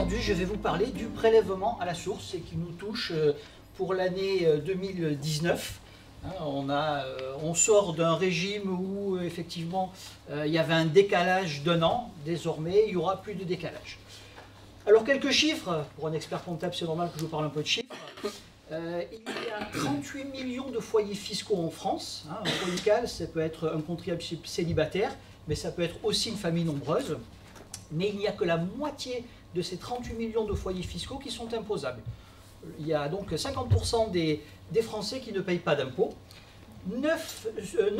aujourd'hui, je vais vous parler du prélèvement à la source et qui nous touche pour l'année 2019. On sort d'un régime où effectivement il y avait un décalage d'un an. Désormais, il n'y aura plus de décalage. Alors quelques chiffres, pour un expert comptable c'est normal que je vous parle un peu de chiffres. Il y a 38 millions de foyers fiscaux en France. Un foyer fiscal, ça peut être un contribuable célibataire, mais ça peut être aussi une famille nombreuse. Mais il n'y a que la moitié de ces 38 millions de foyers fiscaux qui sont imposables. Il y a donc 50% des Français qui ne payent pas d'impôts. 9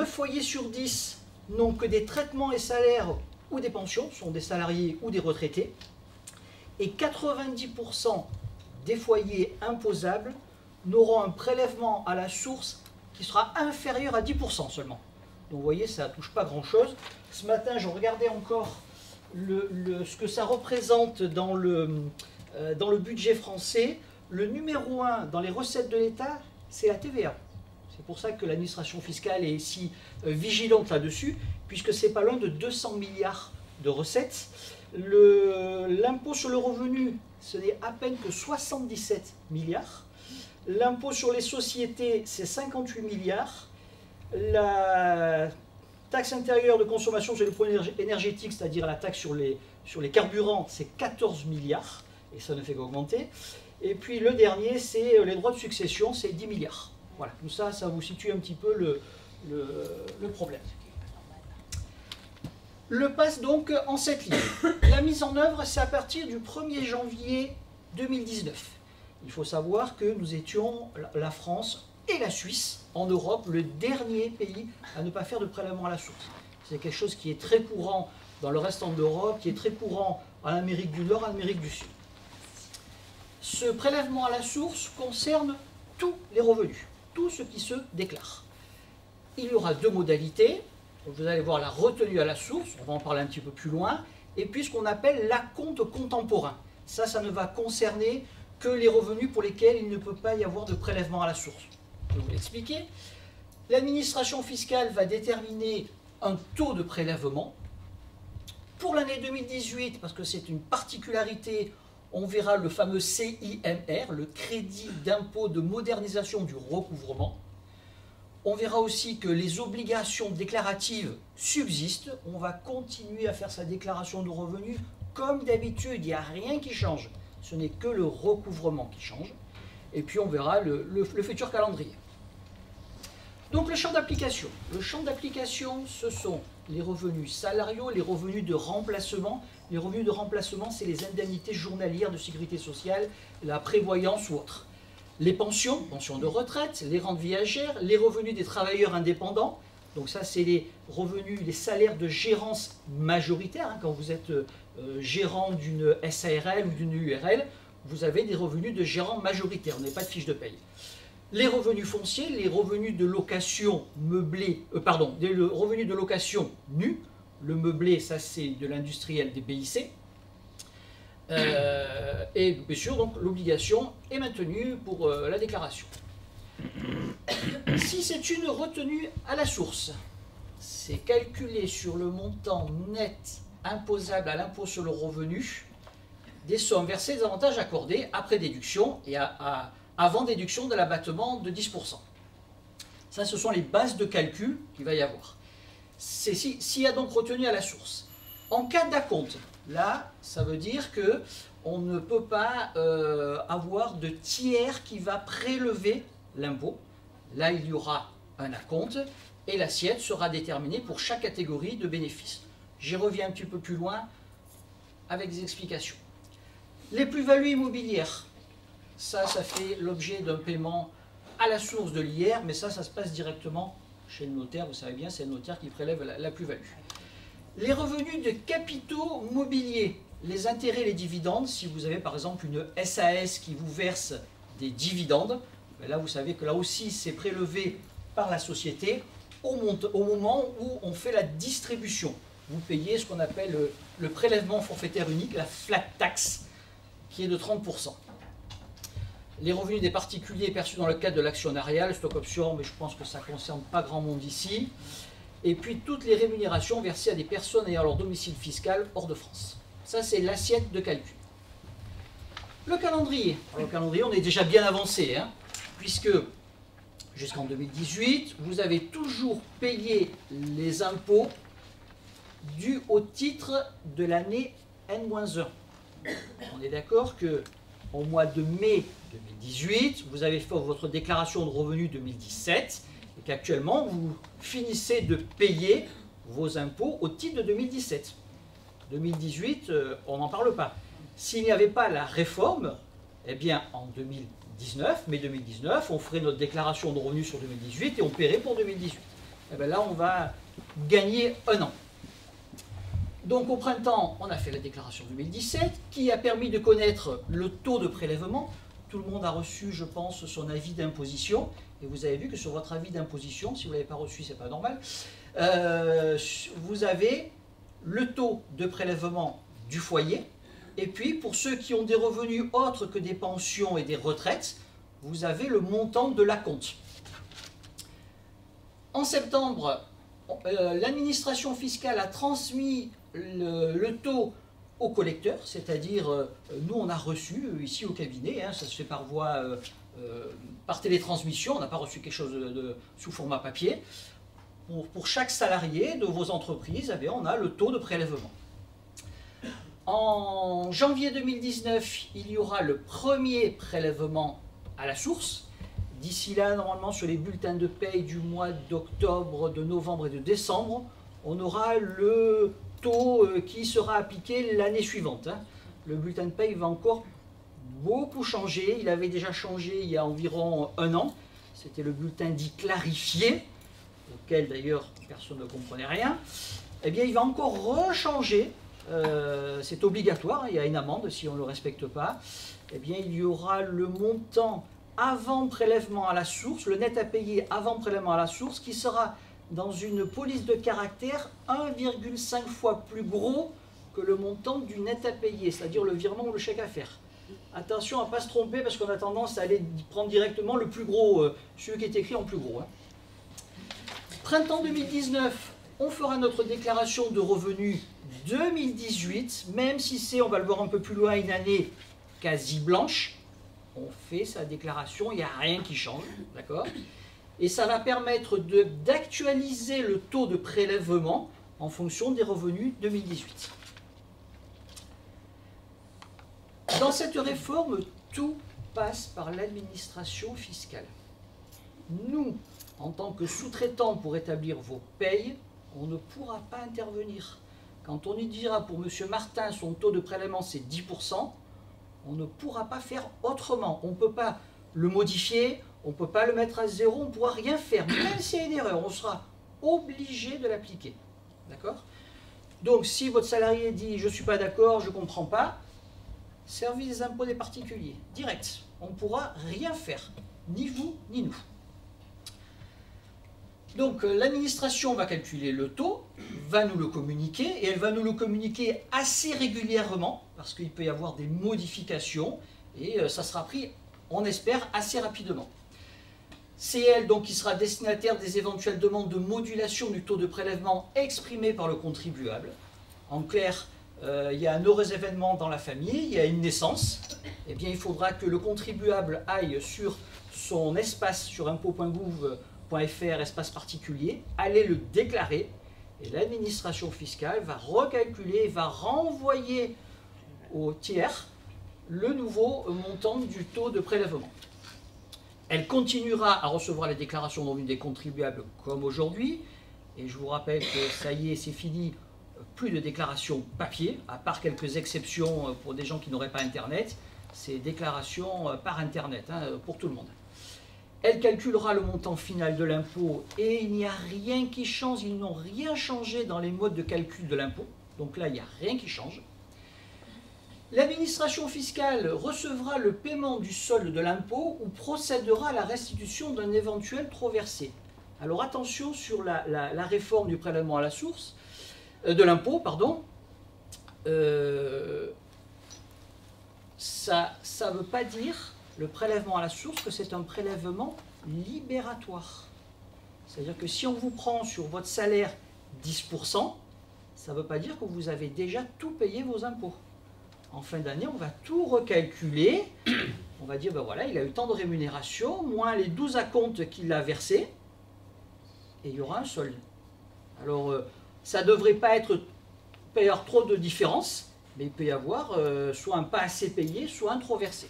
foyers sur 10 n'ont que des traitements et salaires ou des pensions, sont des salariés ou des retraités. Et 90% des foyers imposables n'auront un prélèvement à la source qui sera inférieur à 10% seulement. Donc vous voyez, ça ne touche pas grand-chose. Ce matin, je regardais encore ce que ça représente dans le budget français. Le numéro 1 dans les recettes de l'État, c'est la TVA. C'est pour ça que l'administration fiscale est si vigilante là-dessus, puisque c'est pas loin de 200 milliards de recettes. L'impôt sur le revenu, ce n'est à peine que 77 milliards. L'impôt sur les sociétés, c'est 58 milliards. La taxe intérieure de consommation sur les produits énergétiques, c'est-à-dire la taxe sur les carburants, c'est 14 milliards, et ça ne fait qu'augmenter. Et puis le dernier, c'est les droits de succession, c'est 10 milliards. Voilà, tout ça, ça vous situe un petit peu le problème. Le passe donc en 7 lignes. La mise en œuvre, c'est à partir du 1er janvier 2019. Il faut savoir que nous étions, la France et la Suisse, en Europe, le dernier pays à ne pas faire de prélèvement à la source. C'est quelque chose qui est très courant dans le restant de l'Europe, qui est très courant en Amérique du Nord, en Amérique du Sud. Ce prélèvement à la source concerne tous les revenus, tout ce qui se déclare. Il y aura deux modalités. Vous allez voir la retenue à la source, on va en parler un petit peu plus loin, et puis ce qu'on appelle l'acompte contemporain. Ça ne va concerner que les revenus pour lesquels il ne peut pas y avoir de prélèvement à la source. Je vais vous l'expliquer. L'administration fiscale va déterminer un taux de prélèvement. Pour l'année 2018, parce que c'est une particularité, on verra le fameux CIMR, le crédit d'impôt de modernisation du recouvrement. On verra aussi que les obligations déclaratives subsistent. On va continuer à faire sa déclaration de revenus comme d'habitude. Il n'y a rien qui change. Ce n'est que le recouvrement qui change. Et puis on verra le futur calendrier. Donc le champ d'application. Le champ d'application, ce sont les revenus salariaux, les revenus de remplacement. Les revenus de remplacement, c'est les indemnités journalières de sécurité sociale, la prévoyance ou autre. Les pensions, pensions de retraite, les rentes viagères, les revenus des travailleurs indépendants. Donc ça, c'est les revenus, les salaires de gérance majoritaire. Hein, quand vous êtes gérant d'une SARL ou d'une URL, vous avez des revenus de gérant majoritaire, vous n'avez pas de fiche de paye. Les revenus fonciers, les revenus de location meublé, les revenus de location nus. Le meublé, ça c'est de l'industriel des BIC. Et bien sûr, donc l'obligation est maintenue pour la déclaration. Si c'est une retenue à la source, c'est calculé sur le montant net imposable à l'impôt sur le revenu des sommes versées, des avantages accordés après déduction et avant déduction de l'abattement de 10%. Ça, ce sont les bases de calcul qu'il va y avoir. S'il y a donc retenue à la source. En cas d'acompte, là, ça veut dire qu'on ne peut pas avoir de tiers qui va prélever l'impôt. Là, il y aura un acompte et l'assiette sera déterminée pour chaque catégorie de bénéfices. J'y reviens un petit peu plus loin avec des explications. Les plus-values immobilières, ça fait l'objet d'un paiement à la source de l'IR, mais ça se passe directement chez le notaire. Vous savez bien, c'est le notaire qui prélève la plus-value. Les revenus de capitaux mobiliers, les intérêts et les dividendes, si vous avez par exemple une SAS qui vous verse des dividendes, là vous savez que là aussi c'est prélevé par la société au moment où on fait la distribution. Vous payez ce qu'on appelle le prélèvement forfaitaire unique, la flat tax, qui est de 30%. Les revenus des particuliers perçus dans le cadre de l'actionnariat, le stock option, mais je pense que ça ne concerne pas grand monde ici. Et puis toutes les rémunérations versées à des personnes ayant leur domicile fiscal hors de France. Ça, c'est l'assiette de calcul. Le calendrier. Alors, le calendrier, on est déjà bien avancé, hein, puisque jusqu'en 2018, vous avez toujours payé les impôts dus au titre de l'année N-1. On est d'accord qu'au mois de mai 2018, vous avez fait votre déclaration de revenus 2017 et qu'actuellement, vous finissez de payer vos impôts au titre de 2017. 2018, on n'en parle pas. S'il n'y avait pas la réforme, eh bien, en 2019, mai 2019, on ferait notre déclaration de revenus sur 2018 et on paierait pour 2018. Eh bien là, on va gagner un an. Donc au printemps, on a fait la déclaration 2017 qui a permis de connaître le taux de prélèvement. Tout le monde a reçu, je pense, son avis d'imposition. Et vous avez vu que sur votre avis d'imposition, si vous ne l'avez pas reçu, c'est pas normal, vous avez le taux de prélèvement du foyer. Et puis, pour ceux qui ont des revenus autres que des pensions et des retraites, vous avez le montant de l'acompte. En septembre, l'administration fiscale a transmis le taux au collecteur, c'est-à-dire, nous, on a reçu, ici au cabinet, hein, ça se fait par voie, par télétransmission, on n'a pas reçu quelque chose sous format papier. Pour chaque salarié de vos entreprises, eh bien, on a le taux de prélèvement. En janvier 2019, il y aura le premier prélèvement à la source. D'ici là, normalement, sur les bulletins de paye du mois d'octobre, de novembre et de décembre, on aura le taux qui sera appliqué l'année suivante. Le bulletin de paye va encore beaucoup changer. Il avait déjà changé il y a environ un an. C'était le bulletin dit clarifié, auquel d'ailleurs personne ne comprenait rien. Eh bien, il va encore rechanger. C'est obligatoire, il y a une amende si on ne le respecte pas. Eh bien, il y aura le montant avant prélèvement à la source, le net à payer avant prélèvement à la source, qui sera dans une police de caractère 1,5 fois plus gros que le montant du net à payer, c'est-à-dire le virement ou le chèque à faire. Attention à ne pas se tromper parce qu'on a tendance à aller prendre directement le plus gros, celui qui est écrit en plus gros. Hein. Printemps 2019, on fera notre déclaration de revenus 2018, même si c'est, on va le voir un peu plus loin, une année quasi blanche. On fait sa déclaration, il n'y a rien qui change, d'accord? Et ça va permettre d'actualiser le taux de prélèvement en fonction des revenus 2018. Dans cette réforme, tout passe par l'administration fiscale. Nous, en tant que sous-traitants pour établir vos payes, on ne pourra pas intervenir. Quand on y dira pour M. Martin, son taux de prélèvement c'est 10%, on ne pourra pas faire autrement. On ne peut pas le modifier, on ne peut pas le mettre à zéro, on ne pourra rien faire. Même s'il y a une erreur, on sera obligé de l'appliquer. D'accord? Donc si votre salarié dit « je ne suis pas d'accord, je ne comprends pas », service des impôts des particuliers, direct. On ne pourra rien faire, ni vous, ni nous. Donc l'administration va calculer le taux, va nous le communiquer, et elle va nous le communiquer assez régulièrement, parce qu'il peut y avoir des modifications, et ça sera pris, on espère, assez rapidement. C'est elle donc qui sera destinataire des éventuelles demandes de modulation du taux de prélèvement exprimées par le contribuable. En clair, il y a un heureux événement dans la famille, il y a une naissance, eh bien il faudra que le contribuable aille sur son espace, sur impôt.gouv.fr, espace particulier, aller le déclarer, et l'administration fiscale va recalculer, va renvoyer au tiers le nouveau montant du taux de prélèvement. Elle continuera à recevoir les déclarations de revenus des contribuables comme aujourd'hui, et je vous rappelle que ça y est, c'est fini, plus de déclarations papier, à part quelques exceptions pour des gens qui n'auraient pas Internet, c'est déclarations par Internet, hein, pour tout le monde. Elle calculera le montant final de l'impôt et il n'y a rien qui change, ils n'ont rien changé dans les modes de calcul de l'impôt, donc là il n'y a rien qui change. L'administration fiscale recevra le paiement du solde de l'impôt ou procédera à la restitution d'un éventuel trop versé. Alors attention sur la réforme du prélèvement à la source, de l'impôt, pardon. Ça ne veut pas dire, le prélèvement à la source, que c'est un prélèvement libératoire. C'est-à-dire que si on vous prend sur votre salaire 10%, ça ne veut pas dire que vous avez déjà tout payé vos impôts. En fin d'année, on va tout recalculer. On va dire, ben voilà, il a eu tant de rémunération, moins les 12 acomptes qu'il a versés, et il y aura un solde. Alors, ça ne devrait pas être avoir trop de différence, mais il peut y avoir soit un pas assez payé, soit un trop versé.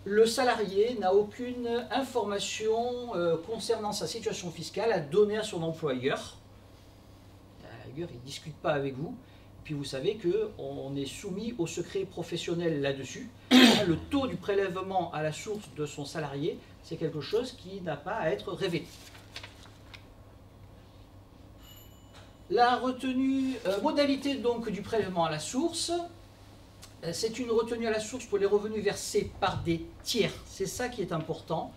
Le salarié n'a aucune information concernant sa situation fiscale à donner à son employeur. À la rigueur, il ne discute pas avec vous. Puis vous savez qu'on est soumis au secret professionnel là-dessus. Le taux du prélèvement à la source de son salarié, c'est quelque chose qui n'a pas à être révélé. La retenue, modalité donc du prélèvement à la source, c'est une retenue à la source pour les revenus versés par des tiers. C'est ça qui est important.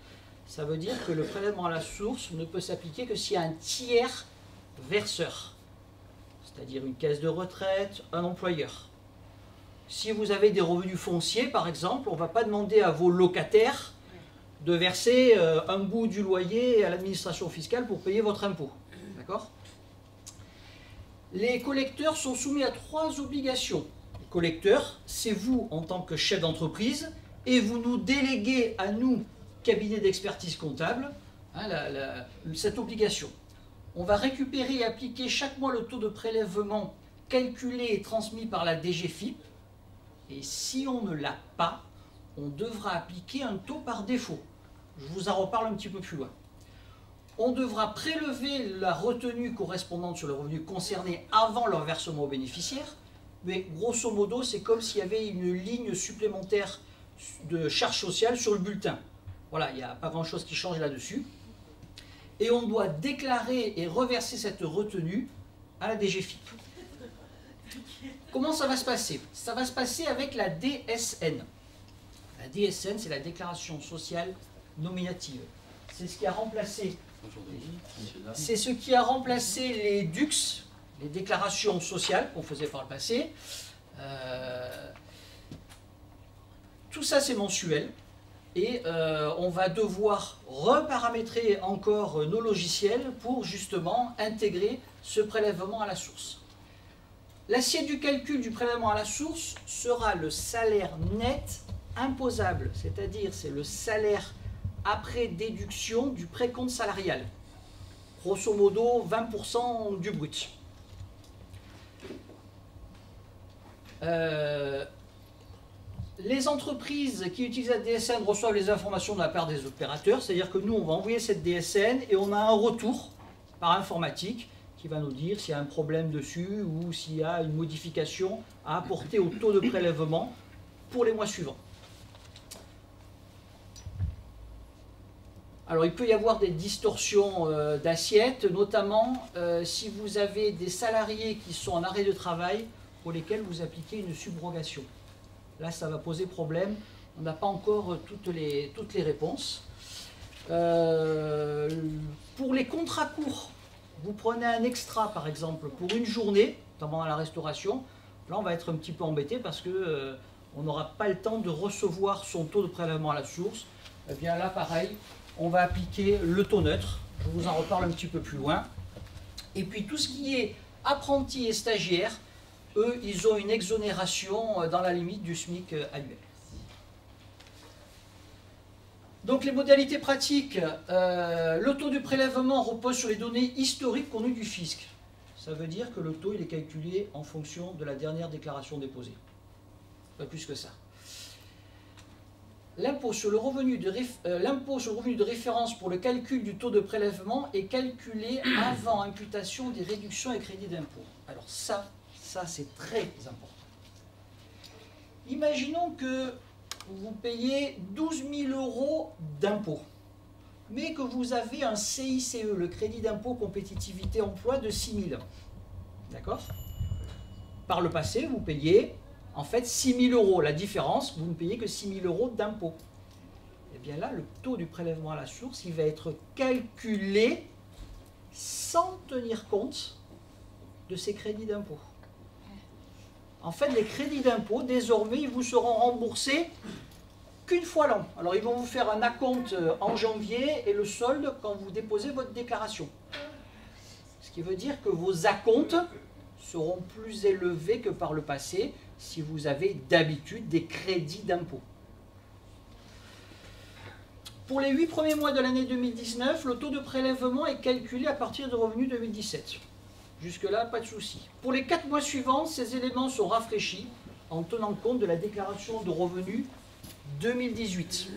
Ça veut dire que le prélèvement à la source ne peut s'appliquer que s'il y a un tiers verseur, c'est-à-dire une caisse de retraite, un employeur. Si vous avez des revenus fonciers, par exemple, on ne va pas demander à vos locataires de verser un bout du loyer à l'administration fiscale pour payer votre impôt. D'accord ? Les collecteurs sont soumis à 3 obligations. Les collecteurs, c'est vous en tant que chef d'entreprise, et vous nous déléguez à nous, cabinet d'expertise comptable, cette obligation. On va récupérer et appliquer chaque mois le taux de prélèvement calculé et transmis par la DGFiP. Et si on ne l'a pas, on devra appliquer un taux par défaut. Je vous en reparle un petit peu plus loin. On devra prélever la retenue correspondante sur le revenu concerné avant leur versement aux bénéficiaires. Mais grosso modo, c'est comme s'il y avait une ligne supplémentaire de charge sociale sur le bulletin. Voilà, il n'y a pas grand-chose qui change là-dessus. Et on doit déclarer et reverser cette retenue à la DGFiP. Comment ça va se passer? Ça va se passer avec la DSN. La DSN, c'est la déclaration sociale nominative. C'est ce qui a remplacé, les DUX, les déclarations sociales qu'on faisait par le passé. Tout ça, c'est mensuel. Et on va devoir reparamétrer encore nos logiciels pour justement intégrer ce prélèvement à la source. L'assiette du calcul du prélèvement à la source sera le salaire net imposable, c'est-à-dire c'est le salaire après déduction du précompte salarial. Grosso modo, 20% du brut. Les entreprises qui utilisent la DSN reçoivent les informations de la part des opérateurs, c'est-à-dire que nous, on va envoyer cette DSN et on a un retour par informatique qui va nous dire s'il y a un problème dessus ou s'il y a une modification à apporter au taux de prélèvement pour les mois suivants. Alors, il peut y avoir des distorsions d'assiette, notamment si vous avez des salariés qui sont en arrêt de travail pour lesquels vous appliquez une subrogation. Là, ça va poser problème. On n'a pas encore toutes les réponses. Pour les contrats courts, vous prenez un extra, par exemple, pour une journée, notamment à la restauration. Là, on va être un petit peu embêté parce que on n'aura pas le temps de recevoir son taux de prélèvement à la source. Eh bien là, pareil, on va appliquer le taux neutre. Je vous en reparle un petit peu plus loin. Et puis, tout ce qui est apprentis et stagiaires, eux, ils ont une exonération dans la limite du SMIC annuel. Donc les modalités pratiques, le taux du prélèvement repose sur les données historiques connues du fisc. Ça veut dire que le taux il est calculé en fonction de la dernière déclaration déposée. Pas plus que ça. L'impôt sur le revenu de référence pour le calcul du taux de prélèvement est calculé avant imputation des réductions et crédits d'impôt. Alors ça c'est très important. Imaginons que vous payez 12 000 € d'impôt, mais que vous avez un CICE, le crédit d'impôt compétitivité emploi de 6 000. D'accord? Par le passé, vous payez en fait 6 000 €. La différence, vous ne payez que 6 000 € d'impôt. Et bien là, le taux du prélèvement à la source, il va être calculé sans tenir compte de ces crédits d'impôt. En fait, les crédits d'impôt, désormais, ils vous seront remboursés qu'une fois l'an. Alors, ils vont vous faire un acompte en janvier et le solde quand vous déposez votre déclaration. Ce qui veut dire que vos acomptes seront plus élevés que par le passé, si vous avez d'habitude des crédits d'impôt. Pour les 8 premiers mois de l'année 2019, le taux de prélèvement est calculé à partir de revenus 2017. Jusque-là, pas de souci. Pour les 4 mois suivants, ces éléments sont rafraîchis en tenant compte de la déclaration de revenus 2018.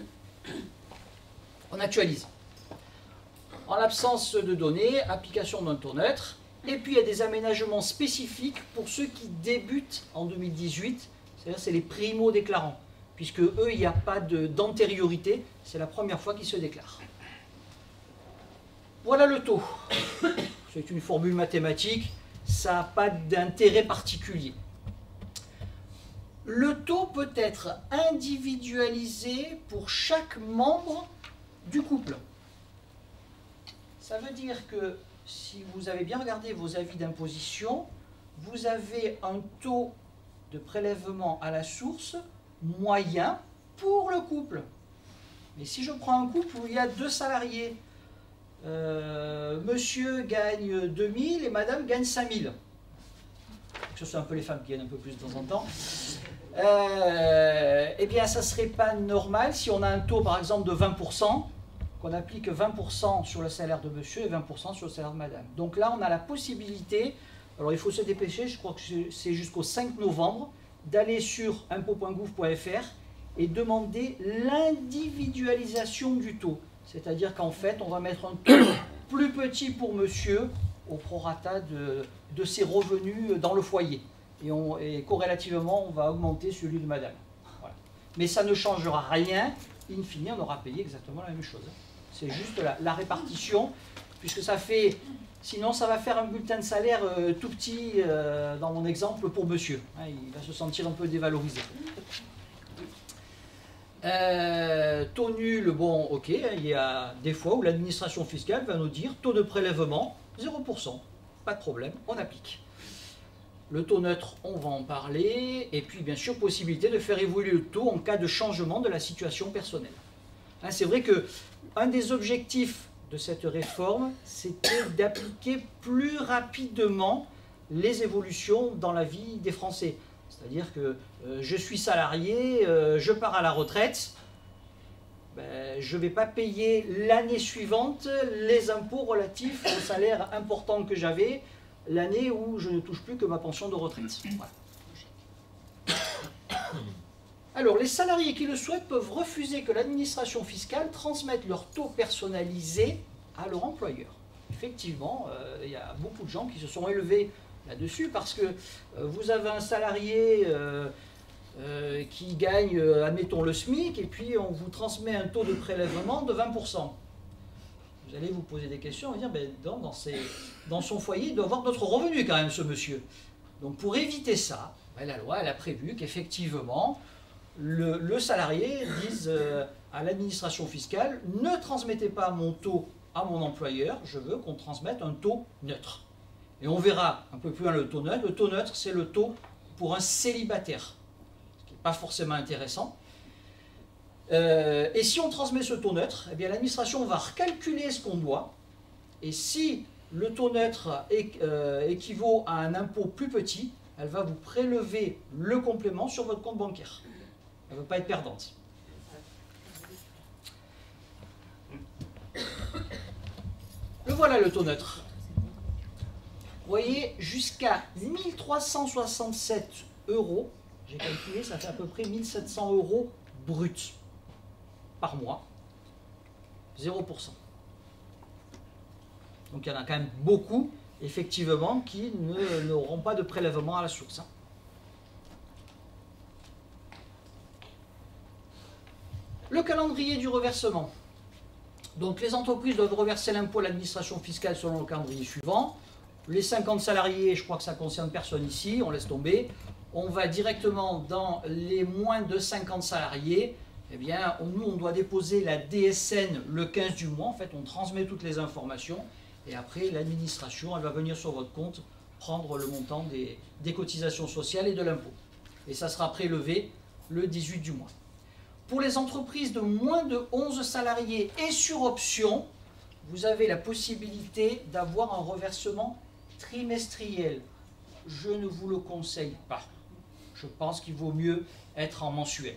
On actualise. En l'absence de données, application d'un taux neutre. Et puis il y a des aménagements spécifiques pour ceux qui débutent en 2018, c'est-à-dire c'est les primo-déclarants, puisque eux, il n'y a pas d'antériorité, c'est la première fois qu'ils se déclarent. Voilà le taux. C'est une formule mathématique, ça n'a pas d'intérêt particulier. Le taux peut être individualisé pour chaque membre du couple. Ça veut dire que si vous avez bien regardé vos avis d'imposition, vous avez un taux de prélèvement à la source moyen pour le couple. Mais si je prends un couple où il y a 2 salariés, monsieur gagne 2000 et madame gagne 5000. Ce sont un peu les femmes qui gagnent un peu plus de temps en temps. Eh bien, ça ne serait pas normal si on a un taux, par exemple, de 20%, qu'on applique 20% sur le salaire de monsieur et 20% sur le salaire de madame. Donc là, on a la possibilité, alors il faut se dépêcher, je crois que c'est jusqu'au 5 novembre, d'aller sur impôt.gouv.fr et demander l'individualisation du taux. C'est-à-dire qu'en fait, on va mettre un taux plus petit pour monsieur au prorata de ses revenus dans le foyer. Et corrélativement, on va augmenter celui de madame. Voilà. Mais ça ne changera rien. In fine, on aura payé exactement la même chose. C'est juste la répartition, puisque ça fait... Sinon, ça va faire un bulletin de salaire tout petit, dans mon exemple, pour monsieur. Il va se sentir un peu dévalorisé. Taux nul, bon, ok, il y a des fois où l'administration fiscale va nous dire taux de prélèvement 0%. Pas de problème, on applique. Le taux neutre, on va en parler. Et puis, bien sûr, possibilité de faire évoluer le taux en cas de changement de la situation personnelle. C'est vrai qu'un des objectifs de cette réforme, c'était d'appliquer plus rapidement les évolutions dans la vie des Français. C'est-à-dire que je suis salarié, je pars à la retraite, je ne vais pas payer l'année suivante les impôts relatifs au salaire important que j'avais l'année où je ne touche plus que ma pension de retraite. Voilà. Alors, les salariés qui le souhaitent peuvent refuser que l'administration fiscale transmette leur taux personnalisé à leur employeur. Effectivement, il y a beaucoup de gens qui se sont élevés là-dessus parce que vous avez un salarié qui gagne, admettons, le SMIC, et puis on vous transmet un taux de prélèvement de 20%. Vous allez vous poser des questions et dire, ben, dans son foyer, il doit avoir d'autres revenus quand même, ce monsieur. Donc pour éviter ça, ben, la loi elle a prévu qu'effectivement, le salarié dise à l'administration fiscale, ne transmettez pas mon taux à mon employeur, je veux qu'on transmette un taux neutre. Et on verra un peu plus loin le taux neutre. Le taux neutre, c'est le taux pour un célibataire, ce qui n'est pas forcément intéressant. Et si on transmet ce taux neutre, eh bien l'administration va recalculer ce qu'on doit. Et si le taux neutre équivaut à un impôt plus petit, elle va vous prélever le complément sur votre compte bancaire. Elle ne veut pas être perdante. Le voilà le taux neutre. Vous voyez, jusqu'à 1367 €, j'ai calculé, ça fait à peu près 1700 € bruts par mois, 0%. Donc il y en a quand même beaucoup, effectivement, qui n'auront pas de prélèvement à la source. Le calendrier du reversement. Donc les entreprises doivent reverser l'impôt à l'administration fiscale selon le calendrier suivant. Les 50 salariés, je crois que ça ne concerne personne ici, on laisse tomber. On va directement dans les moins de 50 salariés. Eh bien, nous, on doit déposer la DSN le 15 du mois. En fait, on transmet toutes les informations. Et après, l'administration, elle va venir sur votre compte prendre le montant des cotisations sociales et de l'impôt. Et ça sera prélevé le 18 du mois. Pour les entreprises de moins de 11 salariés et sur option, vous avez la possibilité d'avoir un reversement trimestriel. Je ne vous le conseille pas. Je pense qu'il vaut mieux être en mensuel.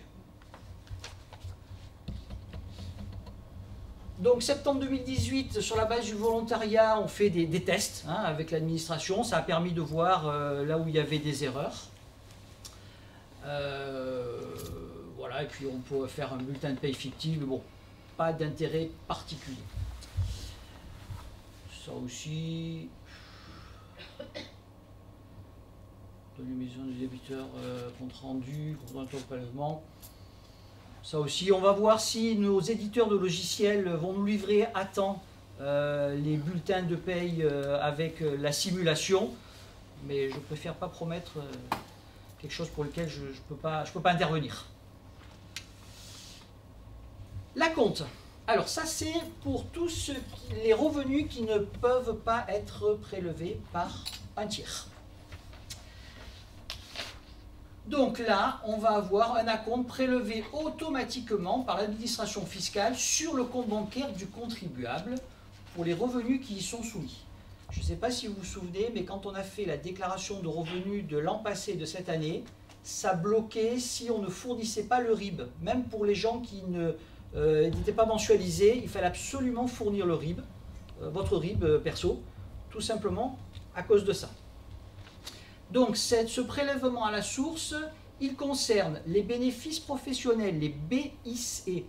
Donc septembre 2018, sur la base du volontariat, on fait des tests avec l'administration. Ça a permis de voir là où il y avait des erreurs. Voilà, et puis on peut faire un bulletin de paye fictif, mais bon, pas d'intérêt particulier. Ça aussi... de l'émission du débiteur, compte rendu, compte rendu de prélèvement. Ça aussi, on va voir si nos éditeurs de logiciels vont nous livrer à temps les bulletins de paye avec la simulation. Mais je préfère pas promettre quelque chose pour lequel je peux pas intervenir. La compte. Alors ça c'est pour tous les revenus qui ne peuvent pas être prélevés par un tiers. Donc là, on va avoir un acompte prélevé automatiquement par l'administration fiscale sur le compte bancaire du contribuable pour les revenus qui y sont soumis. Je ne sais pas si vous vous souvenez, mais quand on a fait la déclaration de revenus de l'an passé et de cette année, ça bloquait si on ne fournissait pas le RIB. Même pour les gens qui n'étaient pas mensualisés, il fallait absolument fournir le RIB, votre RIB perso, tout simplement à cause de ça. Donc ce prélèvement à la source, il concerne les bénéfices professionnels, les BIC,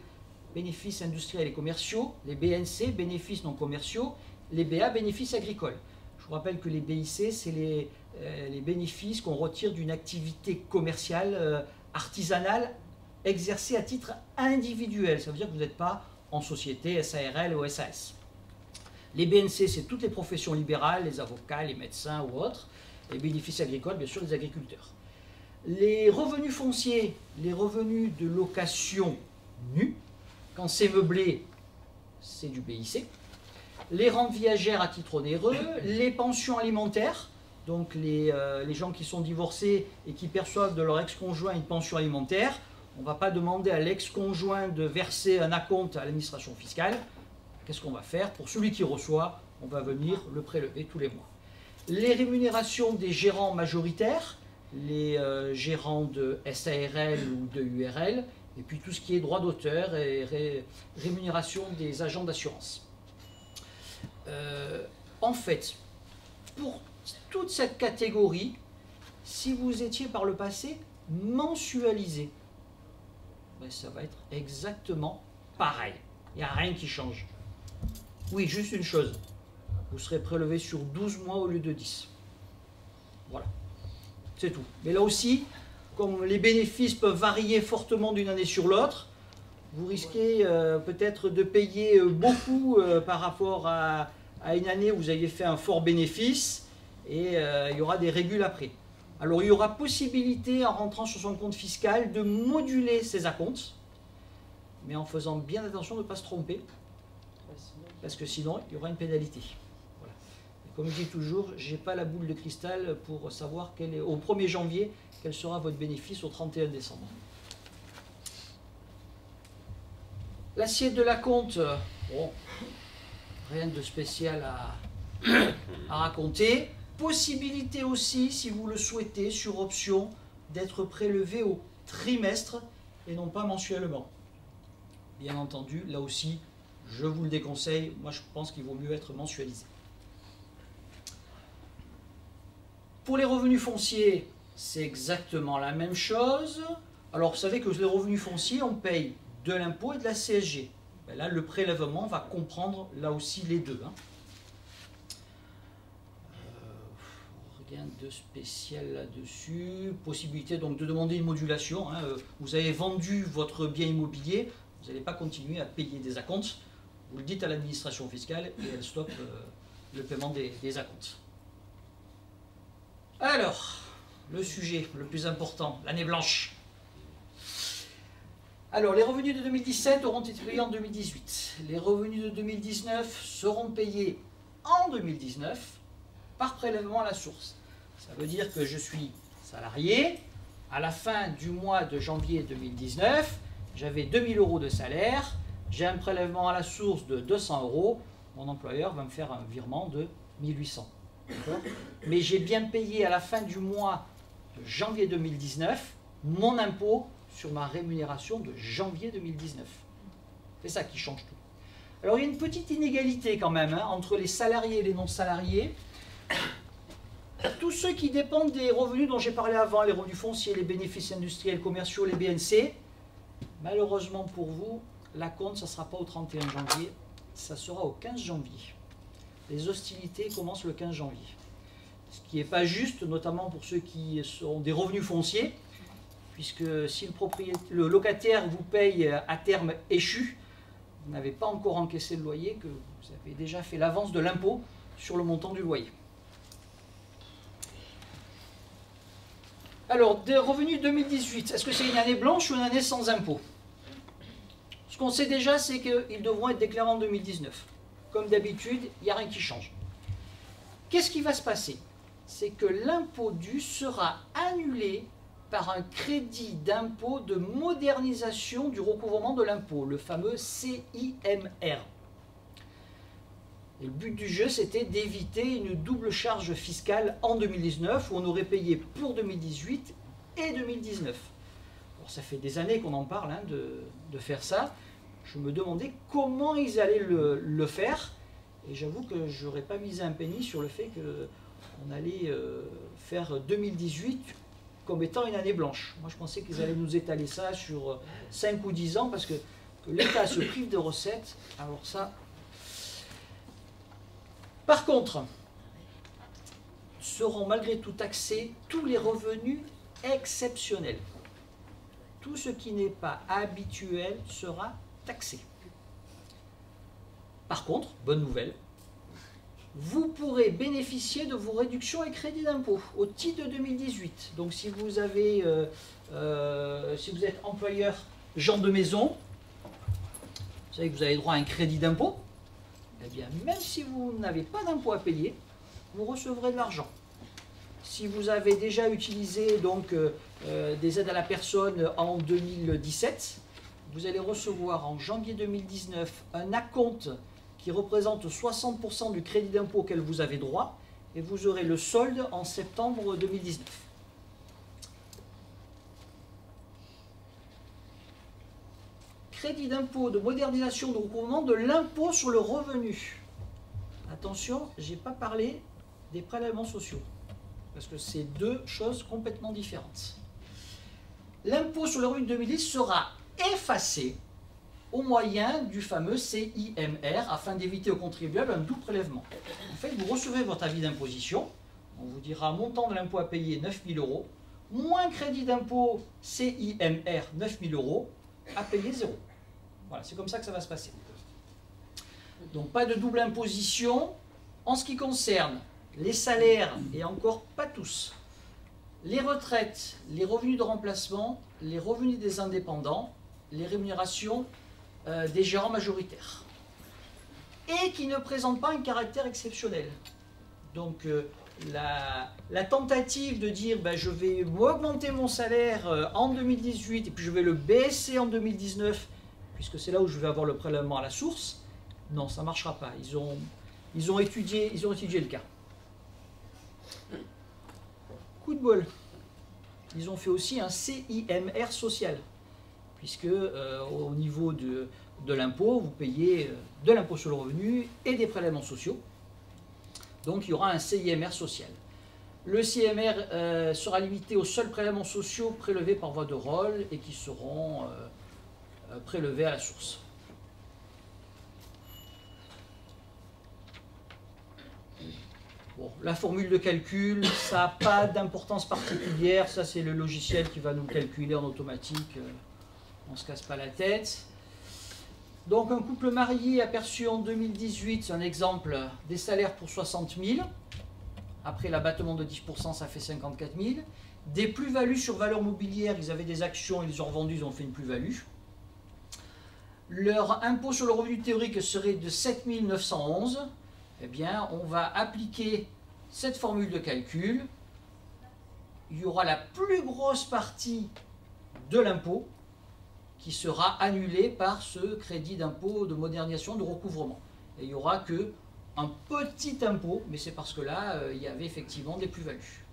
bénéfices industriels et commerciaux, les BNC, bénéfices non commerciaux, les BA, bénéfices agricoles. Je vous rappelle que les BIC, c'est les bénéfices qu'on retire d'une activité commerciale, artisanale, exercée à titre individuel. Ça veut dire que vous n'êtes pas en société, SARL ou SAS. Les BNC, c'est toutes les professions libérales, les avocats, les médecins ou autres. Les bénéfices agricoles, bien sûr, les agriculteurs. Les revenus fonciers, les revenus de location nue, quand c'est meublé, c'est du BIC. Les rentes viagères à titre onéreux, les pensions alimentaires, donc les gens qui sont divorcés et qui perçoivent de leur ex-conjoint une pension alimentaire, on ne va pas demander à l'ex-conjoint de verser un acompte à l'administration fiscale. Qu'est-ce qu'on va faire? Pour celui qui reçoit, on va venir le prélever tous les mois. Les rémunérations des gérants majoritaires, les gérants de SARL ou de URL, et puis tout ce qui est droit d'auteur et rémunération des agents d'assurance. En fait, pour toute cette catégorie, si vous étiez par le passé mensualisé, ben ça va être exactement pareil. Il n'y a rien qui change. Oui, juste une chose. Vous serez prélevé sur 12 mois au lieu de 10. Voilà. C'est tout. Mais là aussi, comme les bénéfices peuvent varier fortement d'une année sur l'autre, vous risquez peut-être de payer beaucoup par rapport à une année où vous aviez fait un fort bénéfice et il y aura des régules après. Alors il y aura possibilité, en rentrant sur son compte fiscal, de moduler ses acomptes, mais en faisant bien attention de ne pas se tromper, parce que sinon il y aura une pénalité. Voilà. Et comme je dis toujours, je n'ai pas la boule de cristal pour savoir au 1er janvier quel sera votre bénéfice au 31 décembre. L'assiette de l'acompte, bon, rien de spécial à raconter. Possibilité aussi, si vous le souhaitez, sur option, d'être prélevé au trimestre et non pas mensuellement. Bien entendu, là aussi, je vous le déconseille. Moi, je pense qu'il vaut mieux être mensualisé. Pour les revenus fonciers, c'est exactement la même chose. Alors, vous savez que les revenus fonciers, on paye de l'impôt et de la CSG. Ben là, le prélèvement va comprendre là aussi les deux. Rien de spécial là-dessus. Possibilité donc de demander une modulation. Vous avez vendu votre bien immobilier, vous n'allez pas continuer à payer des acomptes. Vous le dites à l'administration fiscale et elle stoppe le paiement des acomptes. Alors, le sujet le plus important, l'année blanche. Alors, les revenus de 2017 auront été payés en 2018. Les revenus de 2019 seront payés en 2019 par prélèvement à la source. Ça veut dire que je suis salarié. À la fin du mois de janvier 2019, j'avais 2000 € de salaire. J'ai un prélèvement à la source de 200 €. Mon employeur va me faire un virement de 1800. Mais j'ai bien payé à la fin du mois de janvier 2019 mon impôt sur ma rémunération de janvier 2019. C'est ça qui change tout. Alors il y a une petite inégalité quand même hein, entre les salariés et les non-salariés. Tous ceux qui dépendent des revenus dont j'ai parlé avant, les revenus fonciers, les bénéfices industriels, commerciaux, les BNC, malheureusement pour vous, l'acompte, ça ne sera pas au 31 janvier, ça sera au 15 janvier. Les hostilités commencent le 15 janvier. Ce qui n'est pas juste, notamment pour ceux qui ont des revenus fonciers, puisque si le locataire vous paye à terme échu, vous n'avez pas encore encaissé le loyer, que vous avez déjà fait l'avance de l'impôt sur le montant du loyer. Alors, des revenus 2018, est-ce que c'est une année blanche ou une année sans impôt? Ce qu'on sait déjà, c'est qu'ils devront être déclarés en 2019. Comme d'habitude, il n'y a rien qui change. Qu'est-ce qui va se passer? C'est que l'impôt dû sera annulé par un crédit d'impôt de modernisation du recouvrement de l'impôt, le fameux CIMR. Et le but du jeu, c'était d'éviter une double charge fiscale en 2019, où on aurait payé pour 2018 et 2019. Alors, ça fait des années qu'on en parle hein, de faire ça. Je me demandais comment ils allaient le faire, et j'avoue que je n'aurais pas misé un penny sur le fait qu'on allait faire 2018 comme étant une année blanche. Moi, je pensais qu'ils allaient nous étaler ça sur 5 ou 10 ans, parce que l'État se prive de recettes. Alors ça... Par contre, seront malgré tout taxés tous les revenus exceptionnels. Tout ce qui n'est pas habituel sera taxé. Par contre, bonne nouvelle, vous pourrez bénéficier de vos réductions et crédits d'impôt au titre de 2018. Donc si vous avez, si vous êtes employeur gens de maison, vous savez que vous avez droit à un crédit d'impôt. Eh bien, même si vous n'avez pas d'impôt à payer, vous recevrez de l'argent. Si vous avez déjà utilisé donc, des aides à la personne en 2017, vous allez recevoir en janvier 2019 un acompte qui représente 60% du crédit d'impôt auquel vous avez droit, et vous aurez le solde en septembre 2019. Crédit d'impôt de modernisation de recouvrement de l'impôt sur le revenu. Attention, je n'ai pas parlé des prélèvements sociaux, parce que c'est deux choses complètement différentes. L'impôt sur le revenu de 2010 sera effacé au moyen du fameux CIMR afin d'éviter aux contribuables un double prélèvement. En fait, vous recevez votre avis d'imposition, on vous dira montant de l'impôt à payer 9 000 €, moins crédit d'impôt CIMR 9 000 € à payer 0. Voilà, c'est comme ça que ça va se passer. Donc pas de double imposition en ce qui concerne les salaires, et encore pas tous, les retraites, les revenus de remplacement, les revenus des indépendants, les rémunérations des gérants majoritaires, et qui ne présentent pas un caractère exceptionnel. Donc la tentative de dire ben, je vais augmenter mon salaire en 2018 et puis je vais le baisser en 2019, puisque c'est là où je vais avoir le prélèvement à la source, non, ça ne marchera pas. Ils ont étudié le cas. Coup de bol. Ils ont fait aussi un CIMR social, puisque au niveau de l'impôt, vous payez de l'impôt sur le revenu et des prélèvements sociaux. Donc il y aura un CIMR social. Le CIMR sera limité aux seuls prélèvements sociaux prélevés par voie de rôle et qui seront prélevés à la source. Bon, la formule de calcul, ça n'a pas d'importance particulière, ça c'est le logiciel qui va nous calculer en automatique, on ne se casse pas la tête. Donc un couple marié aperçu en 2018, c'est un exemple des salaires pour 60 000, après l'abattement de 10%, ça fait 54 000. Des plus-values sur valeur mobilière, ils avaient des actions, ils les ont revendues, ils ont fait une plus-value. Leur impôt sur le revenu théorique serait de 7 911. Eh bien, on va appliquer cette formule de calcul. Il y aura la plus grosse partie de l'impôt qui sera annulée par ce crédit d'impôt de modernisation de recouvrement. Et il n'y aura qu'un petit impôt, mais c'est parce que là, il y avait effectivement des plus-values.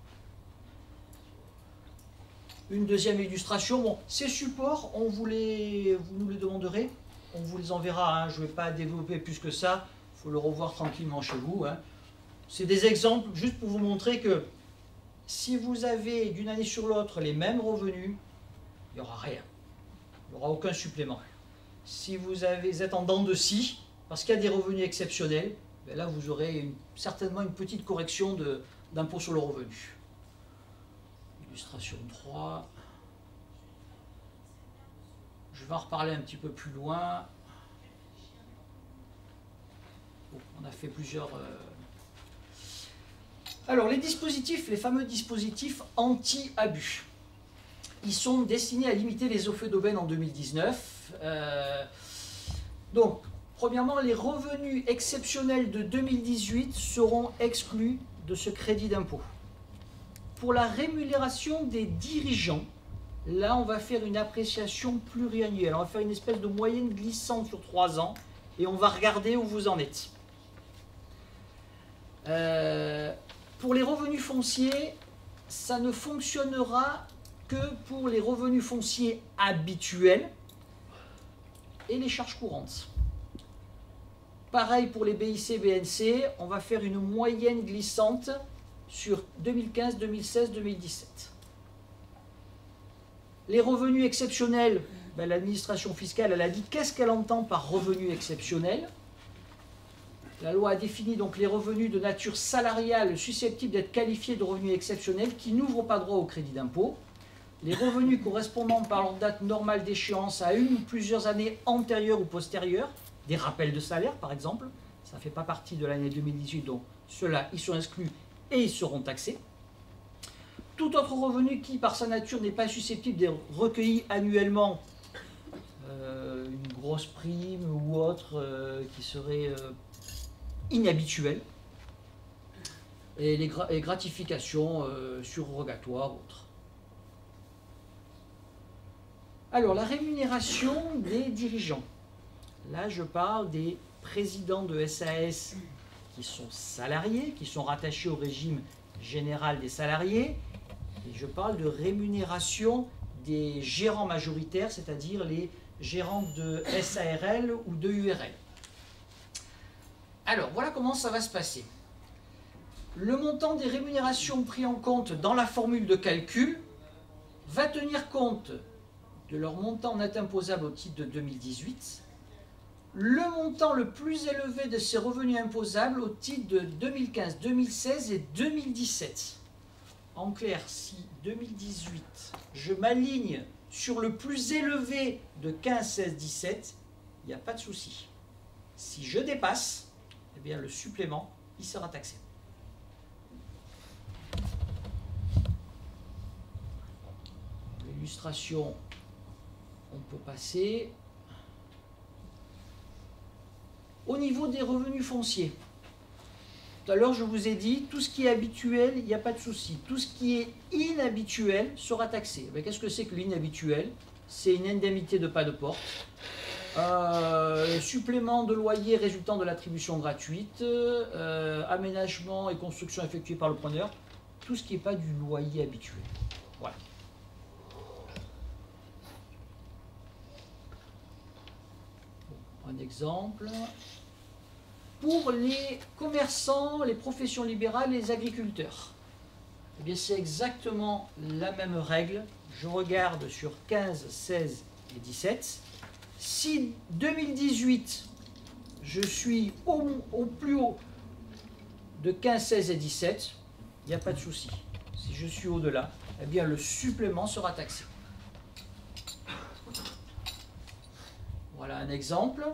Une deuxième illustration. Bon, ces supports, vous nous les demanderez, on vous les enverra. Hein. Je ne vais pas développer plus que ça. Il faut le revoir tranquillement chez vous. Hein. C'est des exemples juste pour vous montrer que si vous avez d'une année sur l'autre les mêmes revenus, il n'y aura rien. Il n'y aura aucun supplément. Si vous êtes en dents de scie, parce qu'il y a des revenus exceptionnels, ben là vous aurez certainement une petite correction d'impôt sur le revenu. Illustration 3. Je vais en reparler un petit peu plus loin. Bon, on a fait plusieurs... Alors, les dispositifs, les fameux dispositifs anti-abus, ils sont destinés à limiter les effets d'aubaine en 2019. Donc, premièrement, les revenus exceptionnels de 2018 seront exclus de ce crédit d'impôt. Pour la rémunération des dirigeants, là, on va faire une appréciation pluriannuelle. On va faire une espèce de moyenne glissante sur 3 ans et on va regarder où vous en êtes. Pour les revenus fonciers, ça ne fonctionnera que pour les revenus fonciers habituels et les charges courantes. Pareil pour les BIC, BNC, on va faire une moyenne glissante sur 2015, 2016, 2017. Les revenus exceptionnels, ben, l'administration fiscale, elle a dit qu'est-ce qu'elle entend par revenus exceptionnels. La loi a défini donc les revenus de nature salariale susceptibles d'être qualifiés de revenus exceptionnels qui n'ouvrent pas droit au crédit d'impôt. Les revenus correspondant par leur date normale d'échéance à une ou plusieurs années antérieures ou postérieures, des rappels de salaire par exemple, ça ne fait pas partie de l'année 2018, donc ceux-là, ils sont exclus et ils seront taxés. Tout autre revenu qui, par sa nature, n'est pas susceptible d'être recueilli annuellement, une grosse prime ou autre qui serait inhabituel, et les gratifications surrogatoires autres. Alors, la rémunération des dirigeants. Là, je parle des présidents de SAS qui sont salariés, qui sont rattachés au régime général des salariés, et je parle de rémunération des gérants majoritaires, c'est-à-dire les gérants de SARL ou de URL. Alors, voilà comment ça va se passer. Le montant des rémunérations pris en compte dans la formule de calcul va tenir compte de leur montant net imposable au titre de 2018, le montant le plus élevé de ces revenus imposables au titre de 2015, 2016 et 2017. En clair, si 2018, je m'aligne sur le plus élevé de 15, 16, 17, il n'y a pas de souci. Si je dépasse, eh bien le supplément, il sera taxé. L'illustration, on peut passer. Au niveau des revenus fonciers, tout à l'heure je vous ai dit, tout ce qui est habituel, il n'y a pas de souci. Tout ce qui est inhabituel sera taxé. Qu'est-ce que c'est que l'inhabituel? C'est une indemnité de pas de porte, supplément de loyer résultant de l'attribution gratuite, aménagement et construction effectués par le preneur, tout ce qui n'est pas du loyer habituel. Voilà. Un exemple. Pour les commerçants, les professions libérales, les agriculteurs, eh bien c'est exactement la même règle. Je regarde sur 15, 16 et 17. Si 2018, je suis au plus haut de 15, 16 et 17, il n'y a pas de souci. Si je suis au-delà, eh bien le supplément sera taxé. Voilà un exemple.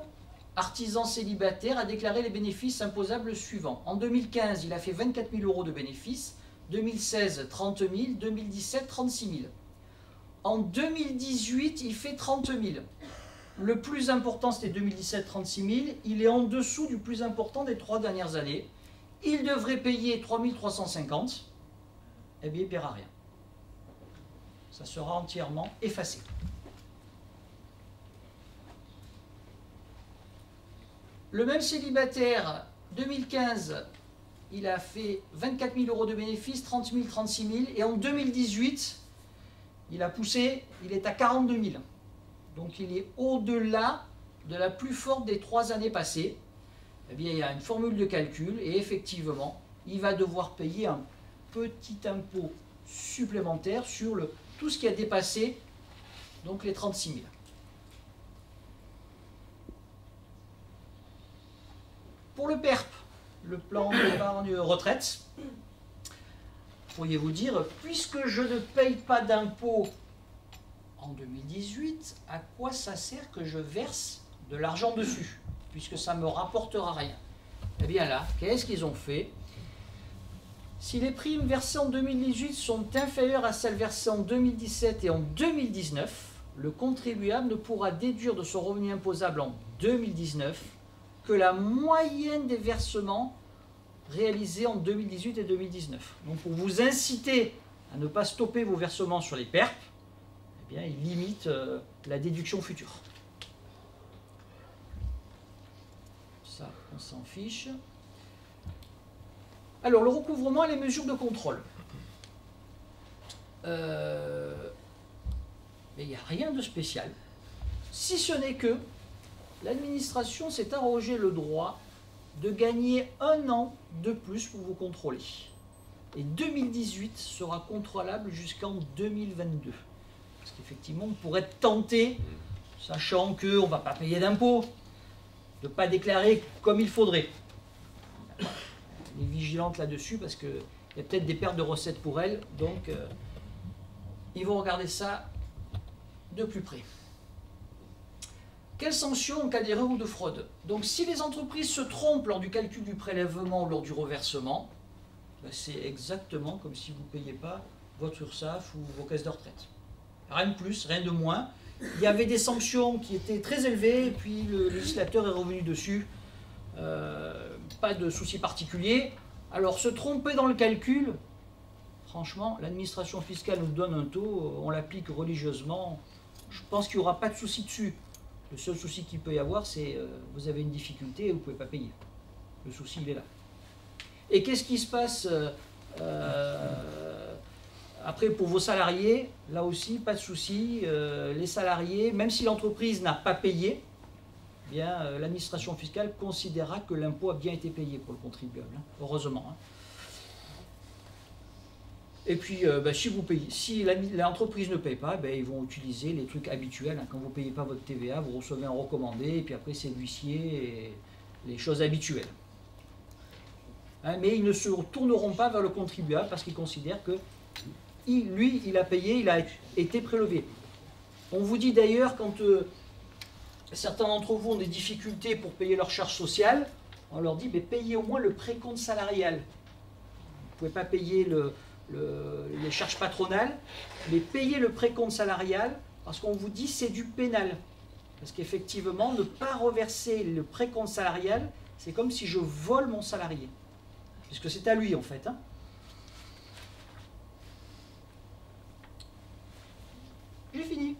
Artisan célibataire a déclaré les bénéfices imposables suivants. En 2015, il a fait 24 000 € de bénéfices. 2016, 30 000. 2017, 36 000. En 2018, il fait 30 000. Le plus important, c'était 2017, 36 000. Il est en dessous du plus important des 3 dernières années. Il devrait payer 3 350. Eh bien, il ne paiera rien. Ça sera entièrement effacé. Le même célibataire, 2015, il a fait 24 000 € de bénéfices, 30 000, 36 000. Et en 2018, il a poussé, il est à 42 000. Donc il est au-delà de la plus forte des 3 années passées. Eh bien, il y a une formule de calcul et effectivement, il va devoir payer un petit impôt supplémentaire sur tout ce qui a dépassé donc les 36 000. Pour le PERP, le plan d'épargne retraite, pourriez-vous dire, puisque je ne paye pas d'impôt en 2018, à quoi ça sert que je verse de l'argent dessus, puisque ça ne me rapportera rien? Eh bien là, qu'est-ce qu'ils ont fait? Si les primes versées en 2018 sont inférieures à celles versées en 2017 et en 2019, le contribuable ne pourra déduire de son revenu imposable en 2019 que la moyenne des versements réalisés en 2018 et 2019. Donc pour vous inciter à ne pas stopper vos versements sur les PERP, eh bien, il limite la déduction future. Ça, on s'en fiche. Alors, le recouvrement et les mesures de contrôle. Mais il n'y a rien de spécial, si ce n'est que l'administration s'est arrogé le droit de gagner 1 an de plus pour vous contrôler. Et 2018 sera contrôlable jusqu'en 2022. Parce qu'effectivement, on pourrait être tenté, sachant qu'on ne va pas payer d'impôts, de ne pas déclarer comme il faudrait. Elle est vigilante là-dessus parce qu'il y a peut-être des pertes de recettes pour elle. Donc, ils vont regarder ça de plus près. Quelles sanctions en cas d'erreur ou de fraude? Donc si les entreprises se trompent lors du calcul du prélèvement ou lors du reversement, ben c'est exactement comme si vous ne payez pas votre URSSAF ou vos caisses de retraite. Rien de plus, rien de moins. Il y avait des sanctions qui étaient très élevées, et puis le législateur est revenu dessus. Pas de souci particulier. Alors se tromper dans le calcul, franchement, l'administration fiscale nous donne un taux, on l'applique religieusement. Je pense qu'il n'y aura pas de souci dessus. Le seul souci qu'il peut y avoir, c'est vous avez une difficulté et vous ne pouvez pas payer. Le souci, il est là. Et qu'est-ce qui se passe après pour vos salariés? Là aussi, pas de souci. Les salariés, même si l'entreprise n'a pas payé, eh bien, l'administration fiscale considérera que l'impôt a bien été payé pour le contribuable, hein, heureusement. Hein. Et puis, si vous payez, si l'entreprise ne paye pas, ils vont utiliser les trucs habituels. Hein. Quand vous ne payez pas votre TVA, vous recevez un recommandé, et puis après c'est l'huissier, et les choses habituelles. Hein, mais ils ne se tourneront pas vers le contribuable parce qu'ils considèrent que lui, il a payé, il a été prélevé. On vous dit d'ailleurs, quand certains d'entre vous ont des difficultés pour payer leurs charges sociales, on leur dit, payez au moins le précompte salarial. Vous ne pouvez pas payer les charges patronales, mais payez le précompte salarial, parce qu'on vous dit c'est du pénal. Parce qu'effectivement, ne pas reverser le précompte salarial, c'est comme si je vole mon salarié. Puisque c'est à lui en fait. Hein. J'ai fini.